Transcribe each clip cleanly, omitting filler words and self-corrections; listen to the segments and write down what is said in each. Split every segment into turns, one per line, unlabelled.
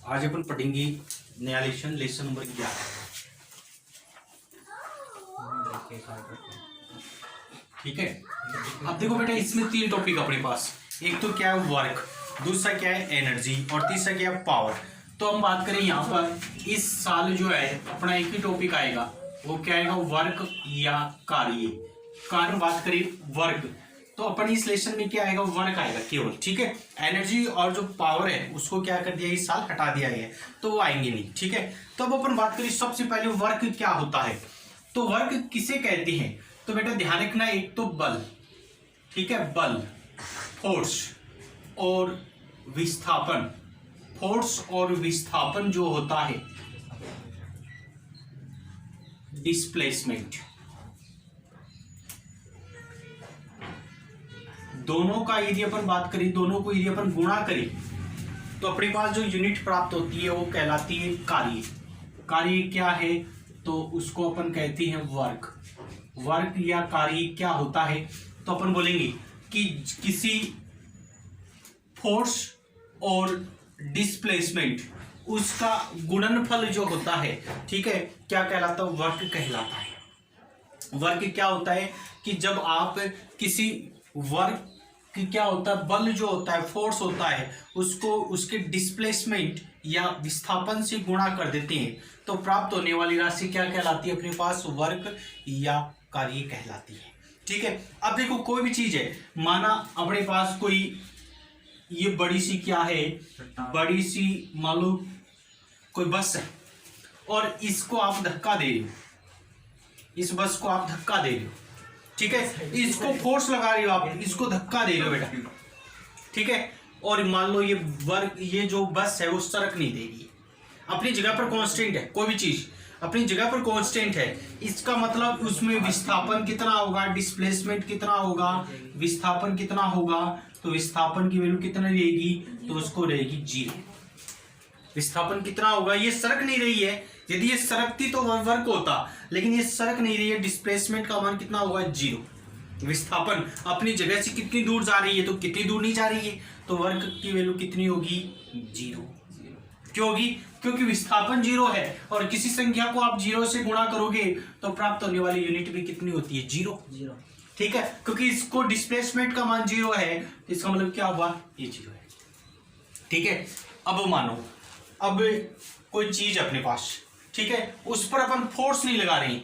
आज अपन पढ़ेंगे नया लेसन नंबर 11। ठीक है, अब देखो बेटा, इसमें 3 टॉपिक अपने पास। एक तो क्या है वर्क, दूसरा क्या है एनर्जी, और तीसरा क्या है पावर। तो हम बात करें यहाँ पर इस साल जो है अपना एक ही टॉपिक आएगा, वो क्या आएगा, वर्क या कार्य। कार्य बात करें वर्क, तो अपन इस लेसन में क्या आएगा, वर्क आएगा केवल। ठीक है, एनर्जी और जो पावर है उसको क्या कर दिया, इस साल हटा दिया है, तो वो आएंगे नहीं। ठीक है, तो अब अपन बात करें सबसे पहले वर्क क्या होता है। तो वर्क किसे कहते हैं, तो बेटा ध्यान रखना, एक तो बल, ठीक है, बल, फोर्स और विस्थापन। फोर्स और विस्थापन जो होता है डिस्प्लेसमेंट, दोनों का यदि अपन बात करें, दोनों को यदि अपन गुणा करें तो अपने पास जो यूनिट प्राप्त होती है वो कहलाती है कार्य। कार्य क्या है, तो उसको अपन कहते हैं वर्क। वर्क या कार्य क्या होता है, तो अपन बोलेंगे कि किसी फोर्स और डिस्प्लेसमेंट उसका गुणनफल जो होता है, ठीक है, क्या कहलाता है, वर्क कहलाता है। वर्क क्या होता है कि जब आप किसी वर्क कि क्या होता है, बल जो होता है, फोर्स होता है, उसको उसके डिस्प्लेसमेंट या विस्थापन से गुणा कर देते हैं, तो प्राप्त होने वाली राशि क्या कहलाती है, अपने पास वर्क या कार्य कहलाती है। ठीक है, अब देखो कोई भी चीज है, माना अपने पास कोई ये बड़ी सी क्या है, बड़ी सी मान लो कोई बस है और इसको आप धक्का दे रहे हो, इस बस को आप धक्का दे रहे हो, ठीक है, इसको फोर्स लगा रही हो आप, इसको धक्का दे रहे हो बेटा, ठीक है, और मान लो ये जो बस है वो सरक नहीं दे रही है, अपनी जगह पर कांस्टेंट है, कोई भी चीज अपनी जगह पर कांस्टेंट है, इसका मतलब उसमें विस्थापन कितना होगा, डिस्प्लेसमेंट कितना होगा, विस्थापन कितना होगा, तो विस्थापन की वैल्यू कितना रहेगी, तो उसको रहेगी 0। विस्थापन कितना होगा, ये सरक नहीं रही है, यदि ये सरकती तो वर्क होता, लेकिन ये सरक नहीं रही है, डिस्प्लेसमेंट का मान कितना होगा, 0। विस्थापन अपनी जगह से कितनी दूर जा रही है, तो कितनी दूर नहीं जा रही है, तो वर्क की वैल्यू कितनी होगी, 0। क्यों होगी, क्योंकि विस्थापन 0 है, और किसी संख्या को आप 0 से गुणा करोगे तो प्राप्त होने वाली यूनिट भी कितनी होती है, 0। ठीक है, क्योंकि इसको डिस्प्लेसमेंट का मान 0 है, इसका मतलब क्या हुआ, ये 0 है। ठीक है, अब मानो अब कोई चीज अपने पास, ठीक है, उस पर अपन फोर्स नहीं लगा रहे हैं,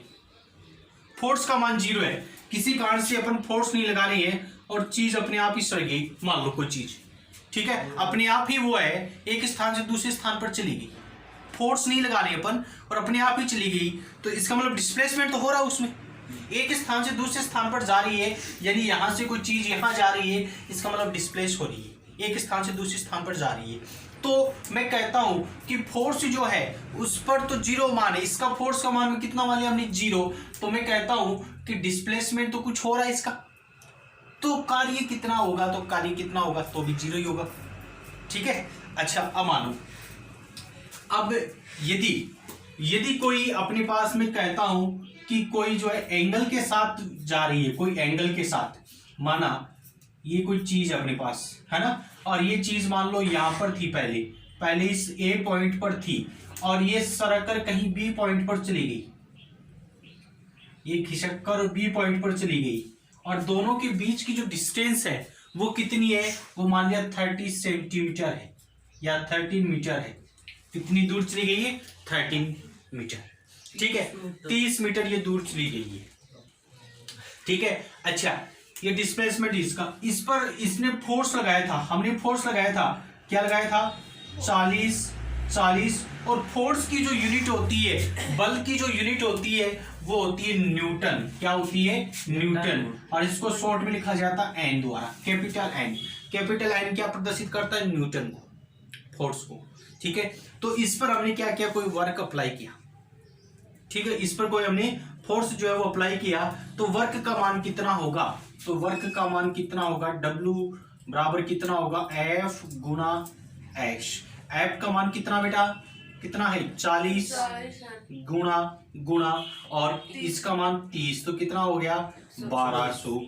फोर्स का मान 0 है, किसी कारण से अपन फोर्स नहीं लगा रहे हैं और चीज अपने आप ही सड़ गई, मान लो कोई चीज, ठीक है, अपने आप ही वो है एक स्थान से दूसरे स्थान पर चली गई, फोर्स नहीं लगा रहे अपन और अपने आप ही चली गई, तो इसका मतलब डिस्प्लेसमेंट तो हो रहा है, उसमें एक स्थान से दूसरे स्थान पर जा रही है, यानी यहां से कोई चीज यहां जा रही है, इसका मतलब डिस्प्लेस हो रही है, एक स्थान से दूसरे स्थान पर जा रही है। तो मैं कहता हूं कि फोर्स जो है उस पर तो 0 मान है, इसका फोर्स का मान कितना मान लिया हमने, 0, तो मैं कहता हूं कि डिस्प्लेसमेंट तो कुछ हो रहा है इसका, तो कार्य कितना होगा, तो कार्य कितना होगा, तो भी 0 ही होगा। ठीक है, अच्छा अब मानो, अब यदि कोई अपने पास में कहता हूं कि कोई जो है एंगल के साथ जा रही है, कोई एंगल के साथ, माना ये कोई चीज अपने पास है ना, और ये चीज मान लो यहां पर थी, पहले इस ए पॉइंट पर थी और ये सरक कर कहीं बी पॉइंट पर चली गई, ये खिसक कर बी पॉइंट पर चली गई, और दोनों के बीच की जो डिस्टेंस है वो कितनी है, वो मान लिया 30 सेंटीमीटर है या 13 मीटर है, कितनी दूर चली गई है, 13 मीटर। ठीक है, 30 मीटर ये दूर चली गई है। ठीक है, अच्छा ये डिस्प्लेसमेंट इसका, इस पर इसने फोर्स लगाया था, हमने फोर्स लगाया था, क्या लगाया था, 40, और फोर्स की जो यूनिट होती है, बल की जो यूनिट होती है वो होती है न्यूटन। क्या होती है, न्यूटन, और इसको शॉर्ट में लिखा जाता है एन द्वारा, कैपिटल एन। कैपिटल एन क्या प्रदर्शित करता है, न्यूटन को, फोर्स को। ठीक है, तो इस पर हमने क्या किया, कोई वर्क अप्लाई किया, ठीक है, इस पर कोई हमने फोर्स जो है वो अप्लाई किया, तो वर्क का मान कितना होगा, तो वर्क का मान कितना होगा, W बराबर कितना होगा, F गुना H। F का मान कितना बेटा, कितना है, 40 गुना और इसका मान 30, तो कितना हो गया, 1200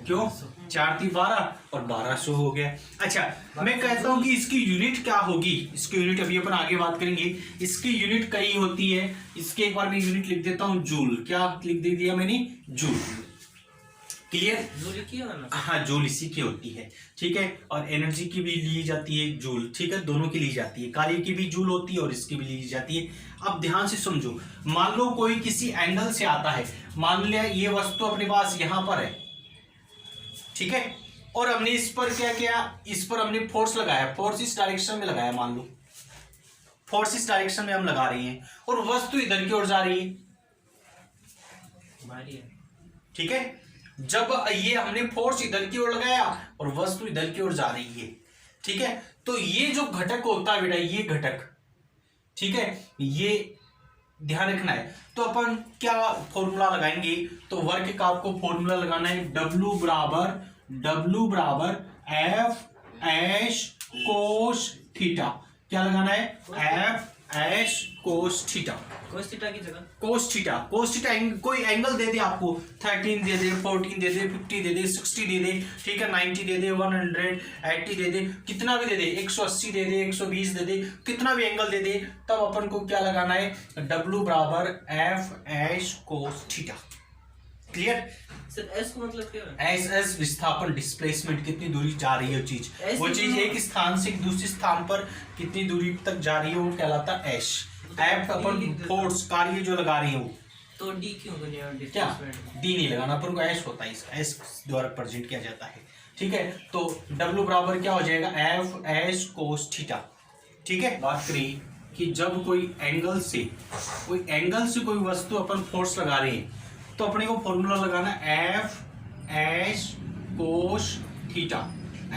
क्यों? 4 × 12 और 1200 हो गया। अच्छा, मैं कहता हूं कि इसकी यूनिट क्या होगी, इसकी यूनिट अभी अपन आगे बात करेंगे। इसकी यूनिट कई होती है, इसके एक बार मैं यूनिट लिख देता हूं, जूल। क्या लिख दे दिया मैंने? जूल। क्लियर?
जूल की है ना?
हाँ, जूल इसी की होती है, ठीक है। और एनर्जी की भी ली जाती है जूल, ठीक है, दोनों की ली जाती है। कार्य की भी जूल होती है और इसकी भी ली जाती है। अब ध्यान से समझो, मान लो कोई किसी एंगल से आता है, मान लिया ये वस्तु अपने पास यहां पर है, ठीक है, और हमने इस पर क्या किया, इस पर हमने फोर्स लगाया, फोर्स इस डायरेक्शन में लगाया, मान लो फोर्स इस डायरेक्शन में हम लगा रहे हैं और वस्तु इधर की ओर जा रही है, ठीक है। जब ये हमने फोर्स इधर की ओर लगाया और वस्तु इधर की ओर जा रही है, ठीक है, तो ये जो घटक होता है बेटा, ये घटक, ठीक है, ये ध्यान रखना है। तो अपन क्या फॉर्मूला लगाएंगे, तो वर्क का आपको फॉर्मूला लगाना है, W बराबर F H cos थीटा। क्या लगाना है? F H cos theta.
cos theta की जगह
कोस थीटा कोई एंगल दे दे आपको, 13 दे दे, 14 दे दे, 50 दे दे, 60 दे दे, ठीक है, 90 दे दे, 180 दे दे, कितना भी दे दे, 180 दे दे, 120 दे दे, कितना भी एंगल दे दे, तब अपन को क्या लगाना है? W बराबर F H cos theta. Clear?
Sir S का मतलब क्या है?
एस विस्थापन, डिस्प्लेसमेंट, कितनी दूरी जा रही है वो चीज एक स्थान से दूसरे स्थान पर कितनी दूरी तक जा रही है, वो कहलाता है एस। एफ अपन फोर्स, कार्य जो लगा रही है वो,
तो डी क्यों बनेगा?
क्या डी नहीं लगाना, अपन को एस होता है, इसका एस द्वारा प्रेजेंट किया जाता है, ठीक है। तो W बराबर क्या हो जाएगा? F H cos थीटा, ठीक है। बात करें कि जब कोई एंगल से कोई वस्तु अपन फोर्स लगा रहे हैं, तो अपने को फॉर्मूला लगाना F H cos theta,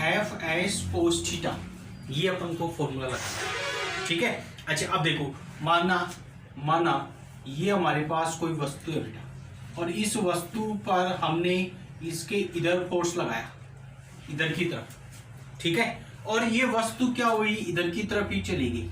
F H cos theta, ये अपन को फॉर्मूला लगाना, ठीक है। अच्छा, अब देखो, माना ये हमारे पास कोई वस्तु है बेटा, और इस वस्तु पर हमने इसके इधर फोर्स लगाया, इधर की तरफ, ठीक है, और ये वस्तु क्या हुई? इधर की तरफ ही चली गई।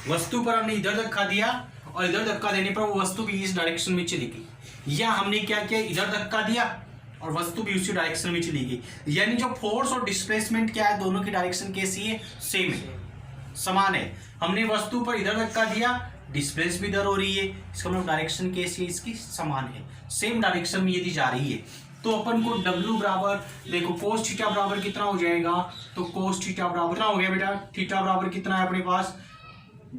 वस्तु पर हमने इधर धक्का दिया और इधर धक्का देने पर वो वस्तु भी इस डायरेक्शन में चली गई, या हमने क्या किया, इधर धक्का दिया और वस्तु भी उसी डायरेक्शन में चली गई। यानी जो फोर्स और डिस्प्लेसमेंट क्या है, दोनों की डायरेक्शन कैसी है? सेम है, समान है। हमने वस्तु पर इधर धक्का दिया, डिस्प्लेस भी इधर हो रही है, इसका मतलब डायरेक्शन कैसी है? इसकी समान है, सेम डायरेक्शन में यदि जा रही है, तो अपन को W बराबर, देखो cos थीटा बराबर कितना हो जाएगा, तो cos थीटा बराबर कितना हो गया बेटा? थीटा बराबर कितना है अपने पास?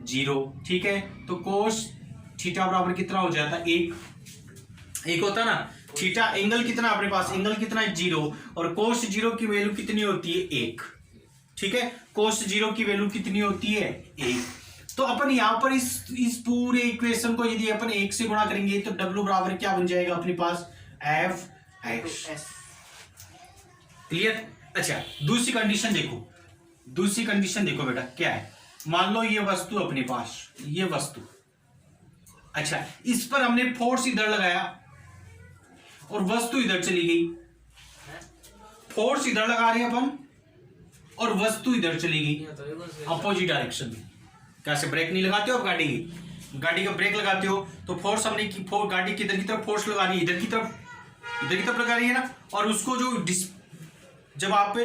0, ठीक है। तो cos थीटा बराबर कितना हो जाता है? 1 होता ना। थीटा एंगल कितना अपने पास? एंगल कितना है? 0, और cos 0 की वैल्यू कितनी होती है? 1, ठीक है। cos 0 की वैल्यू कितनी होती है? 1। तो अपन यहां पर इस पूरे इक्वेशन को यदि अपन 1 से गुणा करेंगे, तो W बराबर क्या बन जाएगा अपने पास? F H। क्लियर? अच्छा, दूसरी कंडीशन देखो बेटा, क्या है? मान लो ये वस्तु अपने पास, ये वस्तु, अच्छा, इस पर हमने फोर्स इधर लगाया और वस्तु इधर चली गई। फोर्स इधर लगा रहे हैं अपन और वस्तु इधर चली गई अपोजिट डायरेक्शन में। कैसे? ब्रेक नहीं लगाते हो आप गाड़ी का ब्रेक लगाते हो, तो फोर्स हमने की, गाड़ी किधर की तरफ फोर्स लगा रही है? इधर की तरफ लगा रही है ना। और उसको जो जब आप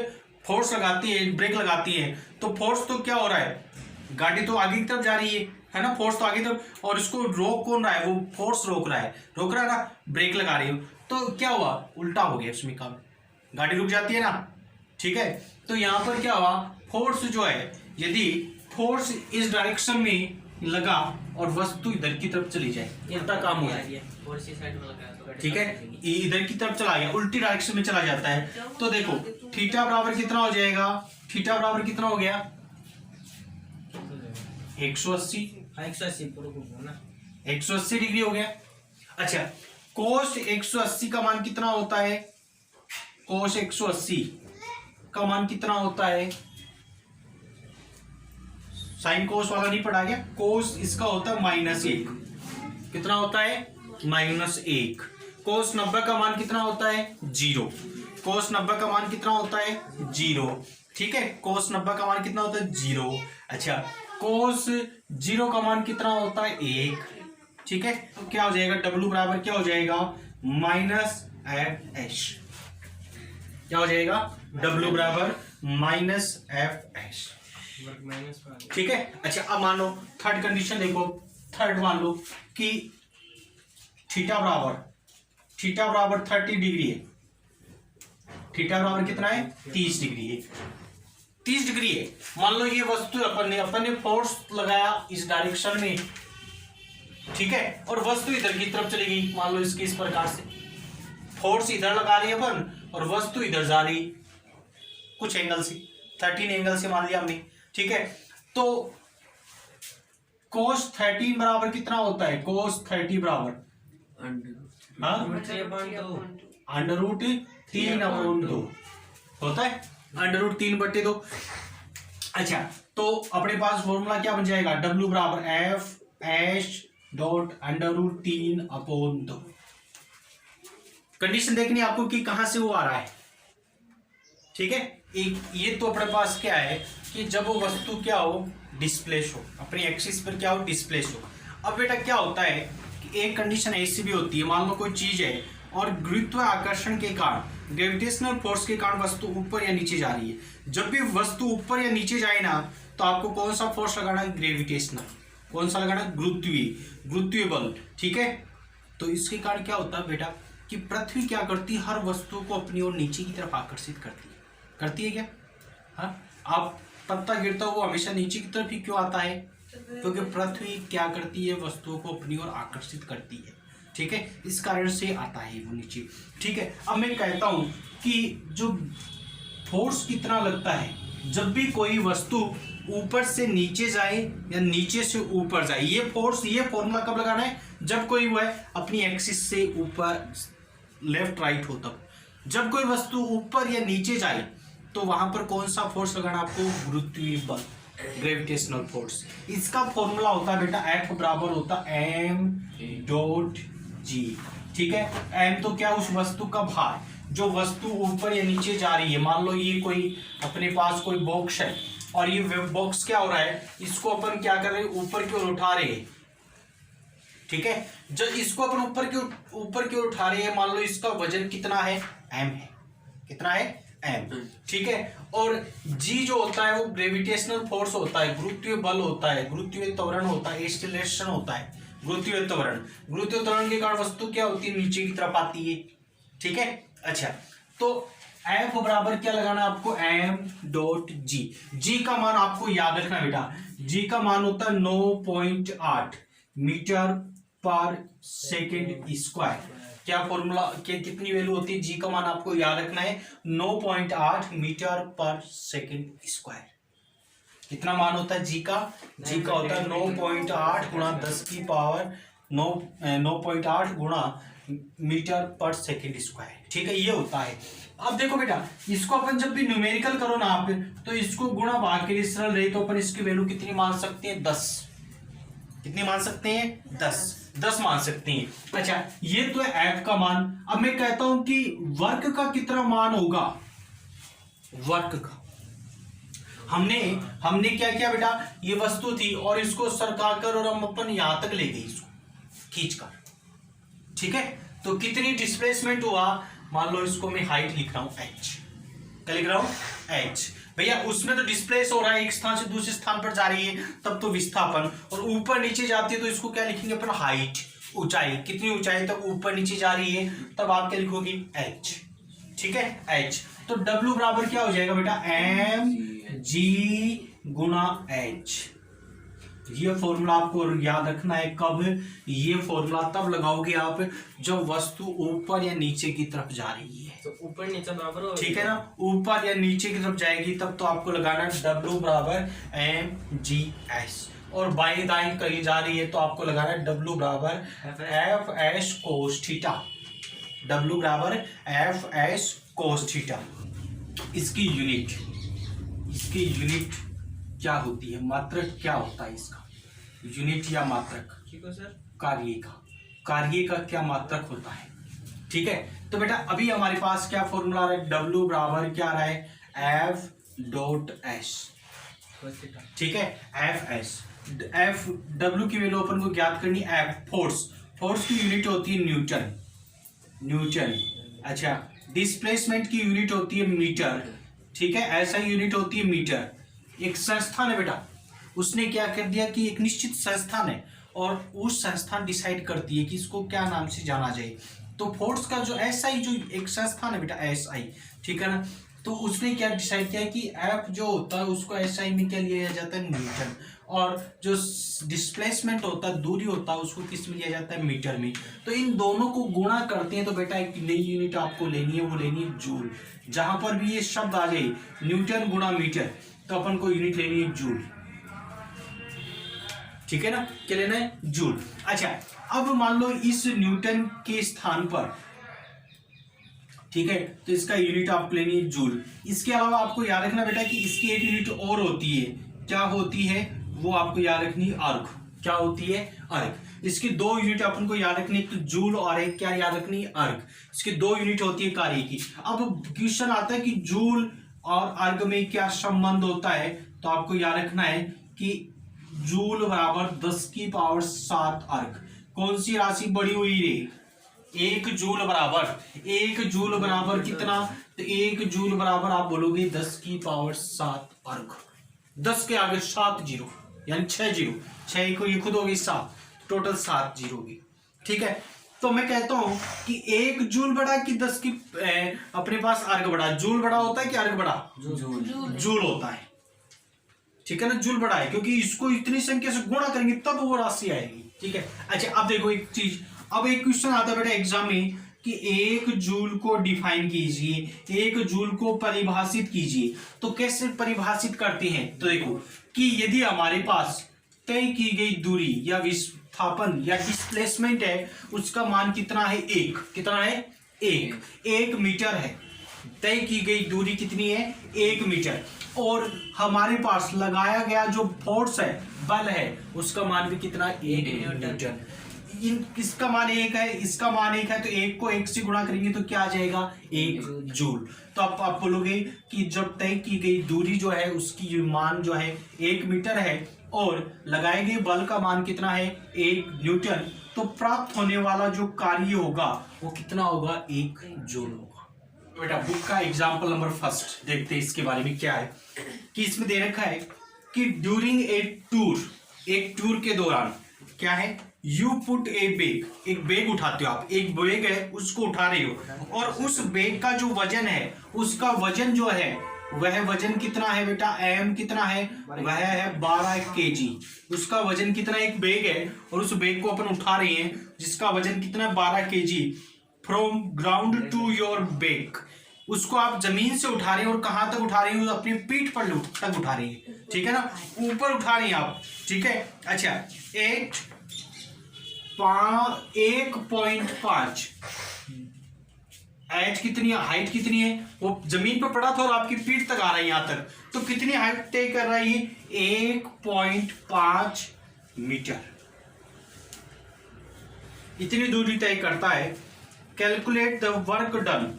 फोर्स लगाती है, ब्रेक लगाती है, तो फोर्स तो क्या हो रहा है? गाड़ी तो आगे की तरफ जा रही है ना, फोर्स तो आगे तरफ, और इसको रोक कौन रहा है? वो फोर्स रोक रहा है ना, ब्रेक लगा रही हो, तो क्या हुआ? उल्टा हो गया इसमें काम, गाड़ी रुक जाती है ना, ठीक है। तो यहाँ पर क्या हुआ? फोर्स जो है, यदि फोर्स इस डायरेक्शन में लगा और वस्तु इधर की तरफ चली जाए, उल्टा काम हो जाए, ठीक है, इधर की तरफ चला गया, उल्टी डायरेक्शन में चला जाता है। तो देखो थीटा बराबर कितना हो जाएगा? थीटा बराबर कितना हो गया? 180। 180 डिग्री हो गया। अच्छा, कोस 180 का मान कितना होता है? कोस 180 का मान कितना होता है? साइन कोस वाला नहीं पढ़ा गया? कोस इसका होता है -1। कितना होता है? -1। कोस 90 का मान कितना होता है? 0। कोस 90 का मान कितना होता है? 0, ठीक है। कोस 90 का मान कितना होता है? 0। अच्छा, कोस 0 का मान कितना होता है? 1, ठीक है। तो क्या हो जाएगा? W बराबर क्या हो जाएगा? F H. क्या हो जाएगा? W बराबर माइनस एफ एच।
वर्ग माइनस में आ गया।
ठीक है। अच्छा अब मान लो थर्ड कंडीशन देखो। थर्ड मान लो कि थीटा बराबर 30 डिग्री है। थीटा बराबर कितना है? 30 डिग्री है। 30 डिग्री है। मान लो ये वस्तु अपन ने फोर्स लगाया इस डायरेक्शन में, ठीक है, और वस्तु इधर की तरफ चली गई। मान लो इसकी इस प्रकार से फोर्स इधर लगा रही है अपन और वस्तु इधर जा रही कुछ एंगल से, 13 एंगल से मान लिया हमने, ठीक है। तो cos 30 बराबर कितना होता है? cos 30 बराबर अंडर रूट 3/2 होता है, अंडर रूट 3/2। अच्छा तो अपने पास फॉर्मूला क्या बन जाएगा? W बराबर F H dot under root 3/2। Condition देखनी आपको कि कहां से वो आ रहा है, ठीक है। एक ये तो अपने पास क्या है कि जब वो वस्तु क्या हो, डिस्प्लेस हो, अपनी एक्सिस पर क्या हो, डिस्प्लेस हो। अब बेटा क्या होता है कि एक कंडीशन ऐसी भी होती है, मान लो कोई चीज है और गुरुत्व आकर्षण के कारण, ग्रेविटेशनल फोर्स के कारण वस्तु ऊपर या नीचे जा रही है। जब भी वस्तु ऊपर या नीचे जाए ना, तो आपको कौन सा फोर्स लगाना है? ग्रेविटेशनल। कौन सा लगाना? गुरुत्वीय बल, ठीक है। तो इसके कारण क्या होता है बेटा कि पृथ्वी क्या करती है? हर वस्तु को अपनी ओर नीचे की तरफ आकर्षित करती है क्या? हाँ, आप पत्ता गिरता हुआ हमेशा नीचे की तरफ ही क्यों आता है? क्योंकि पृथ्वी क्या करती है? वस्तुओं को अपनी ओर आकर्षित करती है, ठीक है। इस कारण से आता है वो नीचे, ठीक है। अब मैं कहता हूं कि जो फोर्स कितना लगता है जब भी कोई वस्तु ऊपर से नीचे जाए या नीचे से ऊपर जाए, ये फोर्स, ये फॉर्मूला कब लगाना है? जब कोई वो है अपनी एक्सिस से ऊपर लेफ्ट राइट हो तब। जब कोई वस्तु ऊपर या नीचे जाए तो वहां पर कौन सा फोर्स लगाना आपको? गुरुत्वीय बल, ग्रेविटेशनल फोर्स। इसका फॉर्मूला होता है बेटा F बराबर होता है m.g, ठीक है। m तो क्या? उस वस्तु का भार, जो वस्तु ऊपर या नीचे जा रही है। मान लो ये कोई अपने पास कोई बॉक्स है और ये बॉक्स क्या हो रहा है, इसको अपन क्या कर रहे हैं? ऊपर की ओर उठा रहे हैं, ठीक है। जब इसको अपन ऊपर की ओर उठा रहे हैं, मान लो इसका वजन कितना है? m है। कितना है? m, ठीक है। और g जो होता है वो ग्रेविटेशनल फोर्स होता है, गुरुत्वीय बल होता है, गुरुत्वीय त्वरण होता है, एक्सीलरेशन होता है, गुरुत्वीय त्वरण के कारण वस्तु क्या होती है? नीचे की तरफ आती है, ठीक है। अच्छा तो F बराबर क्या लगाना आपको? m.g। g का मान आपको याद रखना बेटा, g का मान होता है 9.8 मीटर पर सेकेंड स्क्वायर। क्या फॉर्मूला के कितनी वैल्यू होती है? g का मान आपको याद रखना है 9.8 मीटर पर सेकेंड स्क्वायर। कितना मान होता है g का? g का होता है 9.8 गुणा 10 की पावर 9.8 गुणा मीटर पर सेकेंड स्क्वायर, ठीक है, ये होता है। अब देखो बेटा, इसको अपन जब भी न्यूमेरिकल करो ना आप, तो इसको गुणा भाग के लिए सरल रहे तो अपन इसकी वैल्यू कितनी मान सकते हैं? 10। कितनी मान सकते हैं? 10 मान सकते हैं। अच्छा ये तो है F का मान। अब मैं कहता हूं कि वर्क का कितना मान होगा? वर्क का हमने क्या किया बेटा, ये वस्तु थी और इसको सरका कर और हम अपन यहां तक ले गए इसको खींचकर, ठीक है। तो कितनी डिस्प्लेसमेंट हुआ? मान लो इसको मैं हाइट लिख रहा हूं h, क्या लिख रहा हूं? h। भैया उसमें तो डिस्प्लेस हो रहा है, एक स्थान से दूसरे स्थान पर जा रही है, तब तो विस्थापन। और ऊपर नीचे जाती है तो इसको क्या लिखेंगे अपन? हाइट, ऊंचाई। कितनी ऊंचाई तक ऊपर नीचे जा रही है, तब आप क्या लिखोगे? h, ठीक है, h। तो W बराबर क्या हो जाएगा बेटा? mg गुणा h। ये फॉर्मूला आपको याद रखना है। कब? ये फॉर्मूला तब लगाओगे आप जब वस्तु ऊपर या नीचे की तरफ जा रही है,
तो ऊपर नीचे बराबर हो,
ठीक है ना। ऊपर या नीचे की तरफ जाएगी तब तो आपको लगाना है W बराबर mgs, और बाएं दाएं कहीं जा रही है तो आपको लगाना है W बराबर fs cos थीटा। W बराबर fs cos थीटा। इसकी यूनिट क्या होती है? मात्रक क्या होता है इसका? यूनिट या मात्रक?
ठीक है सर।
कार्य का क्या मात्रक होता है, ठीक है। तो बेटा अभी हमारे पास क्या फॉर्मूला आ रहा है? W बराबर क्या आ रहा है? F.s, ठीक है, Fs। F W की वैल्यू अपन को ज्ञात करनी। F फोर्स की यूनिट होती है न्यूटन, अच्छा, डिस्प्लेसमेंट की यूनिट होती है मीटर, ठीक है, ऐसा यूनिट होती है मीटर। एक संस्थान है बेटा, उसने क्या कर दिया कि एक निश्चित संस्थान है और उस संस्थान डिसाइड करती है कि इसको क्या नाम से जाना जाए। तो फोर्स का जो एसआई, जो एक संस्थान है बेटा एसआई, ठीक है ना, तो उसने क्या डिसाइड किया कि एफ जो होता है उसको एसआई में क्या लिया जाता है, न्यूटन, और जो डिस्प्लेसमेंट होता है, दूरी होता है, उसको किस में लिया जाता है, मीटर में। तो इन दोनों को गुणा करते हैं तो बेटा एक नई यूनिट आपको लेनी है, वो लेनी है जूल। जहां पर भी ये शब्द आ जाए न्यूटन गुणा मीटर, तो अपन को यूनिट लेनी है जूल, ठीक है ना, क्या लेना है, जूल। अच्छा, अब मान लो इस न्यूटन के स्थान पर, ठीक है, तो इसका यूनिट आपको लेनी है जूल। इसके अलावा आपको याद रखना बेटा कि इसकी एक यूनिट और होती है, क्या होती है, वो आपको याद रखनी है अर्ग। क्या होती है, अर्ग। इसकी दो यूनिट अपन को याद रखनी है, तो जूल और एक क्या याद रखनी है, अर्ग। इसकी दो यूनिट होती है कार्य की। अब क्वेश्चन आता है कि जूल और अर्ग में क्या संबंध होता है, तो आपको याद रखना है कि जूल बराबर 10 की पावर 7 अर्ग। कौन सी राशि बढ़ी हुई रे, एक जूल बराबर कितना, तो एक जूल बराबर आप बोलोगे 10 की पावर 7 अर्ग। 10 के आगे 7 जीरो, यानी 6 जीरो, 6 को ये खुद होगी 7, टोटल 7 जीरो होगी, ठीक है। तो मैं कहता हूं कि एक जूल बड़ा कि 10 की अपने पास अर्ग बड़ा, जूल बड़ा होता है कि अर्ग बड़ा, जूल होता है, ठीक है ना, जूल बड़ा है, क्योंकि इसको इतनी संख्या से गुणा करेंगे तब वो राशि आएगी, ठीक है। अच्छा, अब देखो एक चीज, अब एक क्वेश्चन आता है बेटा एग्जाम में कि एक जूल को डिफाइन कीजिए, एक जूल को परिभाषित कीजिए। तो कैसे परिभाषित करते हैं, तो देखो कि यदि हमारे पास तय की गई दूरी या विस्थापन या डिस्प्लेसमेंट है, उसका मान कितना है, एक, कितना है, एक मीटर है। तय की गई दूरी कितनी है, 1 मीटर, और हमारे पास लगाया गया जो फोर्स है, बल है, उसका मान भी कितना, 1 न्यूटन। इसका मान 1 है, इसका मान 1 है, तो 1 को 1 से गुणा करेंगे तो क्या आ जाएगा, 1 जूल। तो आप बोलोगे कि जब तय की गई दूरी जो है उसकी मान जो है 1 मीटर है और लगाए गए बल का मान कितना है, 1 न्यूटन, तो प्राप्त होने वाला जो कार्य होगा वो कितना होगा, 1 जूल होगा। बेटा बुक का एग्जाम्पल नंबर 1 देखते हैं, इसके बारे में क्या है कि इसमें दे रखा है कि ड्यूरिंग ए टूर, एक टूर के दौरान क्या है, यू पुट ए बैग, एक बैग उठाते हो आप, एक बैग है उसको उठा रहे हो, और उस बैग का जो वजन है, उसका वजन जो है वह वजन कितना है बेटा, एम कितना है, वह है 12 केजी। उसका वजन कितना, एक बैग है और उस बैग को अपन उठा रहे हैं जिसका वजन कितना है, 12 KG, from ground to your bag. उसको आप जमीन से उठा रहे हैं और कहां तक उठा रहे हैं, अपनी पीठ पर तक उठा रहे हैं, ठीक है ना, ऊपर उठा रहे हैं आप, ठीक है। अच्छा, 1.5 एच कितनी है, हाइट कितनी है, वो जमीन पर पड़ा था और आपकी पीठ तक आ रहा है यहां तक, तो कितनी हाइट तय कर रहा है, 1.5 मीटर, इतनी दूरी तय करता है। Calculate the work done,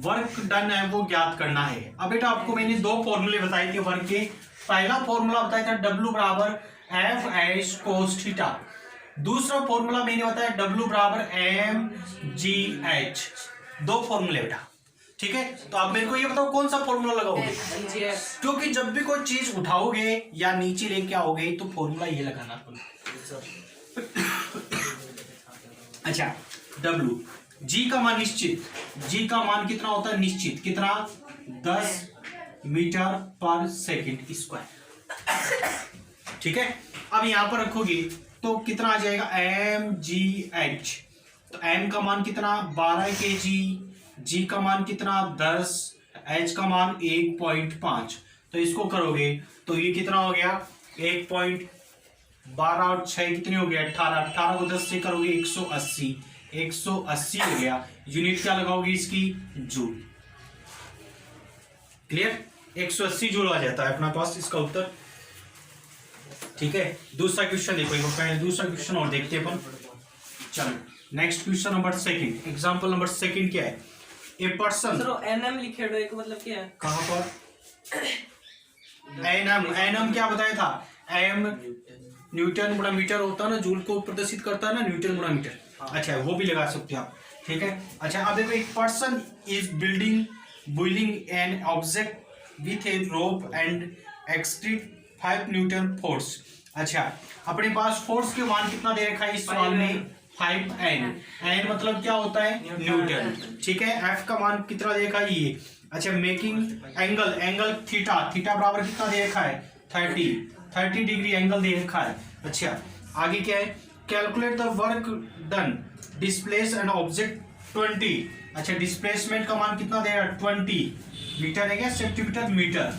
work done है वो ज्ञात करना है। अब बेटा आपको मैंने 2 फॉर्मूले बताए थे वर्क के। पहला फॉर्मूला बताया था W बराबर एफ एच कोस थीटा, दूसरा फॉर्मूला मैंने बताया W बराबर एम जी एच। 2 फॉर्मूले बेटा, ठीक है। तो आप मेरे को ये बताओ कौन सा फॉर्मूला लगाओगे, क्योंकि जब भी कोई चीज उठाओगे या नीचे लेके आओगे तो फॉर्मूला ये लगाना। अच्छा, W, G का मान निश्चित, G का मान कितना होता है, निश्चित, कितना, 10 मीटर पर सेकंड स्क्वायर, ठीक है। अब यहां पर रखोगे तो कितना आ जाएगा, mgh, तो m का मान कितना, 12 kg, g का मान कितना, 10, h का मान 1.5, तो इसको करोगे तो ये कितना हो गया, 1.12 और 6 कितनी हो गया, 18, 18 को 10 से करोगे 180, 180 हो गया। यूनिट क्या लगाओगे इसकी, जूल, क्लियर, 180 जूल आ जाता है अपना पास इसका उत्तर, ठीक है। दूसरा क्वेश्चन देखो, पहले दूसरा क्वेश्चन और देखते हैं अपन। चलो next question number 2, example number 2 क्या है, ए पर्सन,
एनएम लिखे हुए का मतलब क्या है,
कहां पर, एनएम, एनएम क्या बताया था, एम न्यूटन गुणा मीटर होता है ना, जूल को प्रदर्शित करता है ना, न्यूटन गुणा मीटर। अच्छा, वो भी लगा सकते हो आप। ठीक है। अच्छा अब देखो, एक person is pulling an object with a rope and exert 5 newton force. अच्छा अपने पास फोर्स के मान कितना दे रखा है इस सवाल में, 5N। एन मतलब क्या होता है, न्यूटन। ठीक है, एफ का मान कितना दे रखा है ये। अच्छा मेकिंग एंगल थीटा बराबर कितना दे रखा है, 30 डिग्री एंगल दे रखा है। अच्छा आगे क्या है, calculate the work done displace an object 20। अच्छा डिस्प्लेसमेंट का मान कितना देगा, 20 मीटर है क्या, सेंटीमीटर मीटर।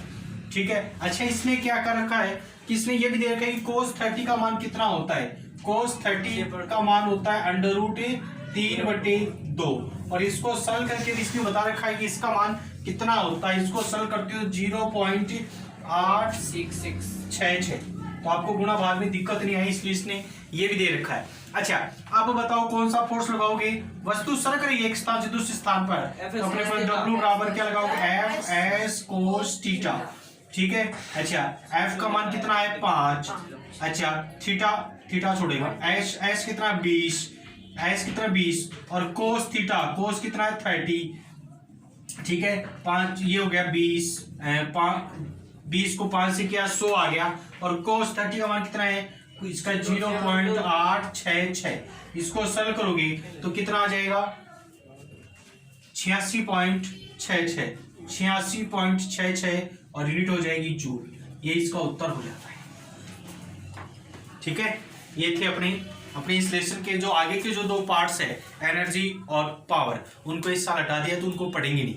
ठीक है। अच्छा इसने क्या कर रखा है कि इसने ये भी दे रखा है कि cos 30 का मान कितना होता है, cos 30 का मान होता है √3/2 और इसको सरल करके इसने बता रखा है कि इसका मान कितना होता है। इसको सरल करते हो 0.866। तो आपको गुणा भाग में दिक्कत नहीं आई, इसलिए इसने ये भी दे रखा है। अच्छा अब बताओ कौन सा फोर्स लगाओगे, वस्तु सरक रही है एक स्थान से दूसरे स्थान पर, तो अपने पास W बराबर क्या लगाओगे, F/s cos थीटा। ठीक है। अच्छा F का मान कितना है, 5। अच्छा थीटा छोड़ेगा, S कितना 20, S कितना 20 और cos थीटा कितना है 30। ठीक है 5 ये हो गया 20 को 5 से किया 100 आ गया और cos 30 का मान कितना है, इसका 0.866। इसको सरल करोगे तो कितना आ जाएगा, 86.66 और यूनिट हो जाएगी जूल। ये इसका उत्तर हो जाता है। ठीक है, ये थे अपने इस लेसन के जो आगे के जो 2 पार्ट्स है, एनर्जी और पावर, उनको इस साल हटा दिया तो उनको पढ़ेंगे नहीं।